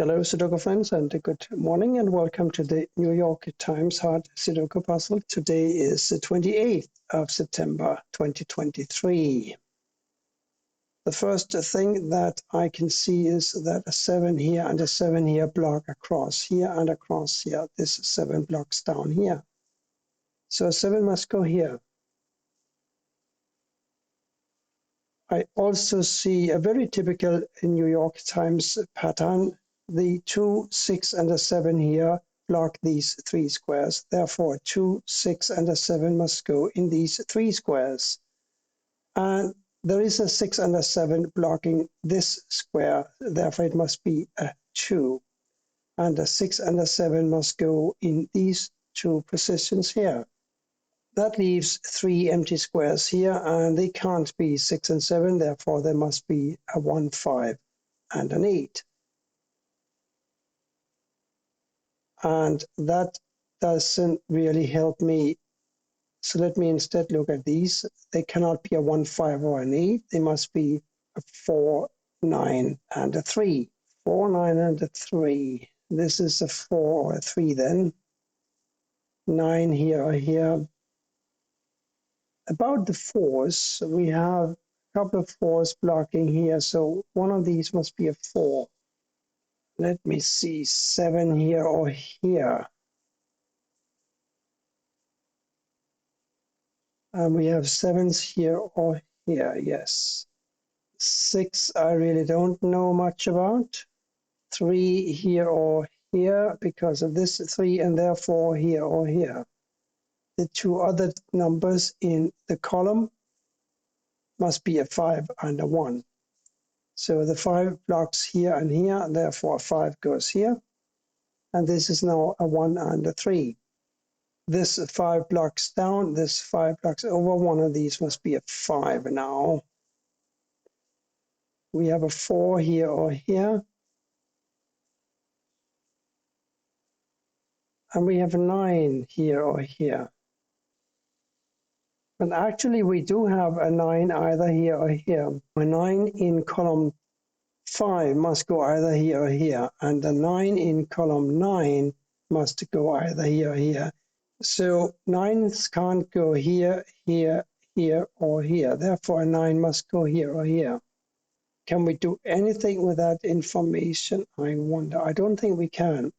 Hello, Sudoku friends, and good morning, and welcome to the New York Times Hard Sudoku puzzle. Today is the 28th of September, 2023. The first thing that I can see is that a 7 here and a 7 here block across here and across here. This 7 blocks down here. So 7 must go here. I also see a very typical New York Times pattern. The 2, 6, and a 7 here block these 3 squares. Therefore, 2, 6, and a 7 must go in these 3 squares. And there is a 6 and a 7 blocking this square. Therefore, it must be a 2. And a 6 and a 7 must go in these 2 positions here. That leaves 3 empty squares here, and they can't be 6 and 7. Therefore, there must be a 1, 5, and an 8. And that doesn't really help me. So let me instead look at these. They cannot be a 1, 5, or an 8. They must be a 4, 9, and a 3. 4, 9, and a 3. This is a 4 or a 3 then. 9 here or here. About the 4s, we have a couple of 4s blocking here. So one of these must be a 4. Let me see, 7 here or here. And we have 7s here or here, yes. 6, I really don't know much about. 3 here or here because of this 3, and therefore here or here. The 2 other numbers in the column must be a 5 and a 1. So the 5 blocks here and here, and therefore 5 goes here. And this is now a 1 and a 3. This 5 blocks down, this 5 blocks over. One of these must be a 5 now. We have a 4 here or here. And we have a 9 here or here. But actually we do have a 9 either here or here. A 9 in column 5 must go either here or here. And the 9 in column 9 must go either here or here. So 9s can't go here, here, here, or here. Therefore, a 9 must go here or here. Can we do anything with that information? I wonder. I don't think we can.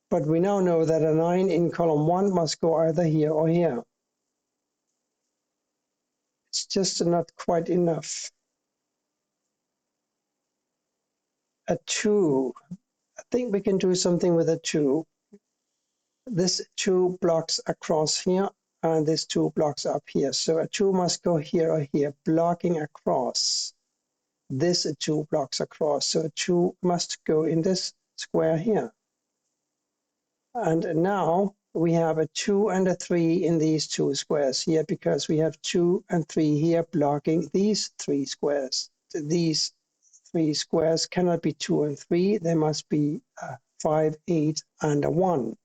But we now know that a 9 in column 1 must go either here or here. It's just not quite enough. A 2. I think we can do something with a 2. This 2 blocks across here, and this 2 blocks up here. So a 2 must go here or here, blocking across. This 2 blocks across. So a 2 must go in this square here. And now we have a 2 and a 3 in these 2 squares here, because we have 2 and 3 here blocking these 3 squares. These 3 squares cannot be 2 and 3. They must be 5, 8, and a 1.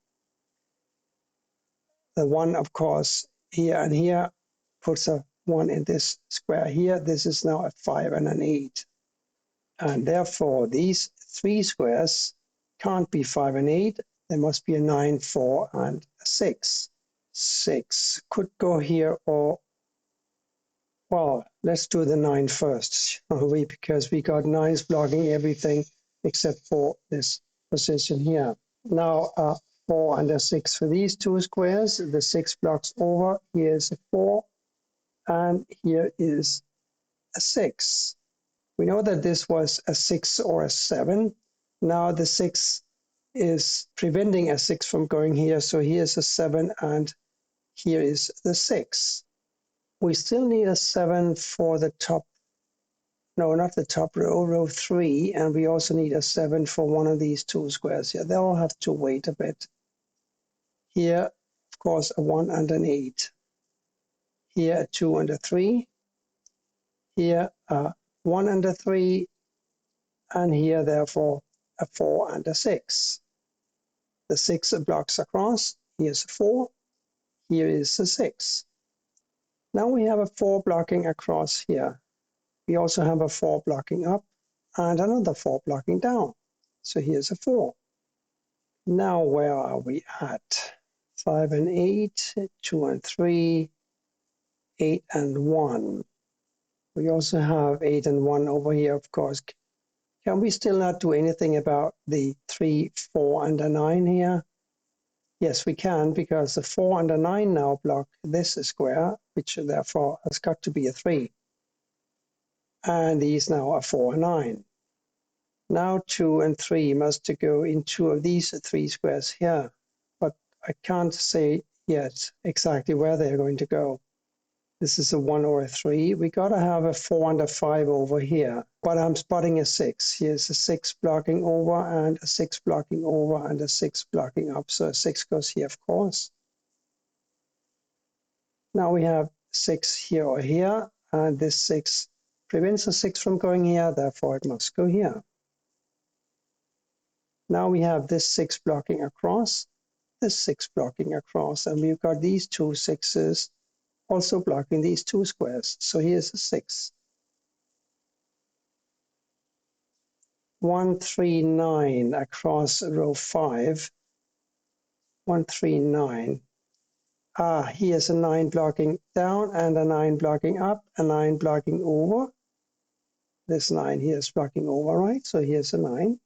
The 1, of course, here and here puts a 1 in this square here. This is now a 5 and an 8. And therefore, these 3 squares can't be 5 and 8. There must be a 9, 4, and a 6. 6 could go here or, well, let's do the 9 first, shall we? Because we got 9s blocking everything except for this position here. Now, 4 and a 6 for these 2 squares. The 6 blocks over. Here is a 4, and here is a 6. We know that this was a 6 or a 7. Now the 6 is preventing a 6 from going here. So here's a 7, and here is the 6. We still need a 7 for the top. No, not the top row, row 3. And we also need a 7 for one of these 2 squares here. They'll have to wait a bit. Here, of course, a 1 and an 8. Here, a 2 and a 3. Here, a 1 and a 3. And here, therefore, a 4 and a 6. The 6 blocks across. Here's a 4. Here is a 6. Now we have a 4 blocking across here. We also have a 4 blocking up and another 4 blocking down. So here's a 4. Now where are we at? 5 and 8, 2 and 3, 8 and 1. We also have 8 and 1 over here, of course. Can we still not do anything about the 3, 4, and a 9 here? Yes, we can, because the 4 and a 9 now block this square, which therefore has got to be a 3. And these now are 4 and 9. Now 2 and 3 must go in 2 of these 3 squares here, but I can't say yet exactly where they're going to go. This is a 1 or a 3. We got to have a 4 and a 5 over here, but I'm spotting a 6. Here's a 6 blocking over, and a 6 blocking over, and a 6 blocking up. So a 6 goes here, of course. Now we have 6 here or here, and this 6 prevents a 6 from going here, therefore it must go here. Now we have this 6 blocking across, this 6 blocking across, and we've got these two 6s also blocking these 2 squares. So here's a 6. 1, 3, 9 across row 5. 1, 3, 9. Here's a 9 blocking down and a 9 blocking up, a 9 blocking over. This 9 here is blocking over, right? So here's a 9.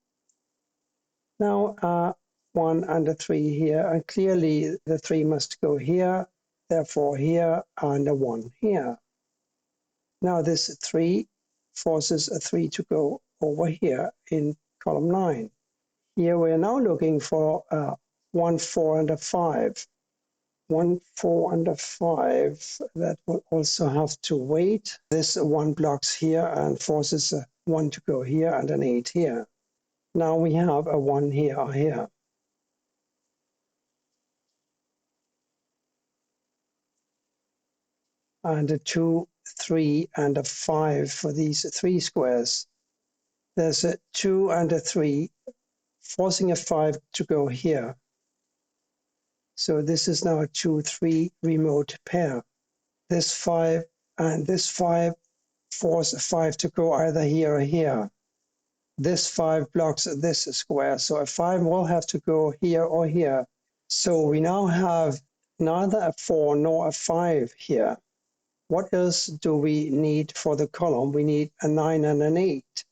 Now 1 and a 3 here, and clearly the 3 must go here, therefore here, and a 1 here. Now this 3 forces a 3 to go over here in column 9. Here we're now looking for 1, 4, and a 5. 1, 4, and a 5, that will also have to wait. This 1 blocks here and forces a 1 to go here and an 8 here. Now we have a 1 here or here. And a 2, 3, and a 5 for these 3 squares. There's a 2 and a 3 forcing a 5 to go here. So this is now a 2, 3 remote pair. This 5 and this 5 force a 5 to go either here or here. This 5 blocks this square, so a 5 will have to go here or here. So we now have neither a 4 nor a 5 here. What else do we need for the column? We need a 9 and an 8.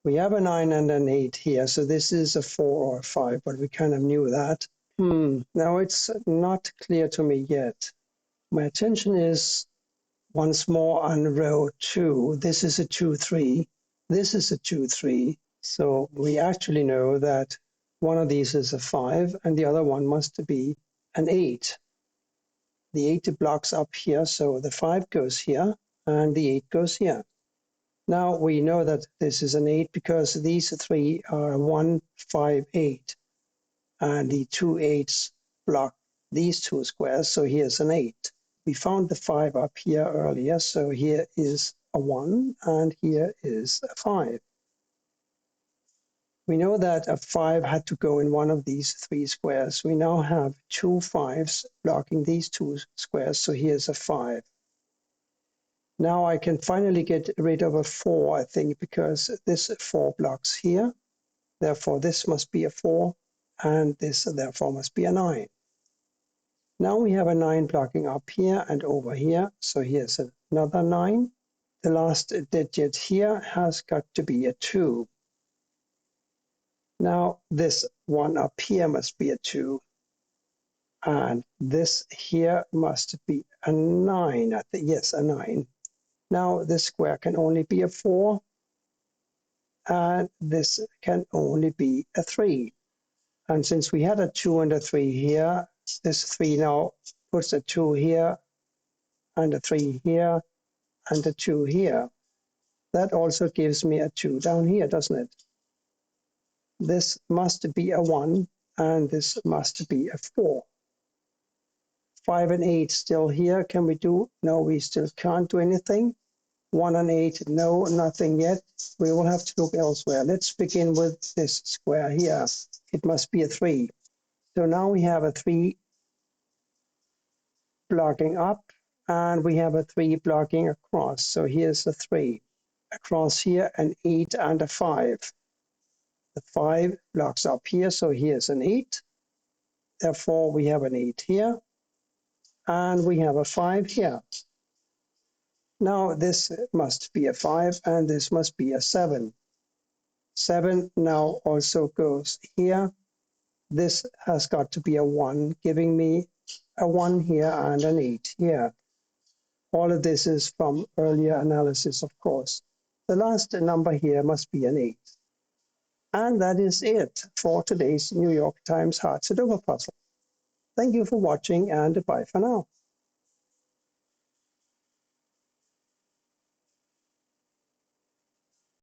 We have a 9 and an 8 here, so this is a 4 or a 5, but we kind of knew that. Now it's not clear to me yet. My attention is once more on row 2. This is a 2, 3. This is a 2, 3. So we actually know that one of these is a 5 and the other one must be an 8. The 8 blocks up here, so the 5 goes here and the 8 goes here. Now we know that this is an 8 because these 3 are 1, 5, 8. And the 2 8s block these 2 squares, so here's an 8. We found the 5 up here earlier, so here is a 1 and here is a 5. We know that a 5 had to go in one of these 3 squares. We now have 2 5s blocking these 2 squares, so here's a 5. Now I can finally get rid of a 4, I think, because this 4 blocks here. Therefore, this must be a 4, and this therefore must be a 9. Now we have a 9 blocking up here and over here, so here's another 9. The last digit here has got to be a 2. Now this one up here must be a 2. And this here must be a 9. Yes, a 9. Now this square can only be a 4. And this can only be a 3. And since we had a 2 and a 3 here, this 3 now puts a 2 here, and a 3 here, and a 2 here. That also gives me a 2 down here, doesn't it? This must be a 1, and this must be a 4. 5 and 8 still here. Can we do? No, we still can't do anything. 1 and 8, no, nothing yet. We will have to look elsewhere. Let's begin with this square here. It must be a 3. So now we have a 3 blocking up, and we have a 3 blocking across. So here's a 3. Across here, an 8 and a 5. The 5 blocks up here, so here's an 8. Therefore, we have an 8 here, and we have a 5 here. Now, this must be a 5, and this must be a 7. 7 now also goes here. This has got to be a 1, giving me a 1 here and an 8 here. All of this is from earlier analysis, of course. The last number here must be an 8. And that is it for today's New York Times Hard Sudoku puzzle. Thank you for watching, and bye for now.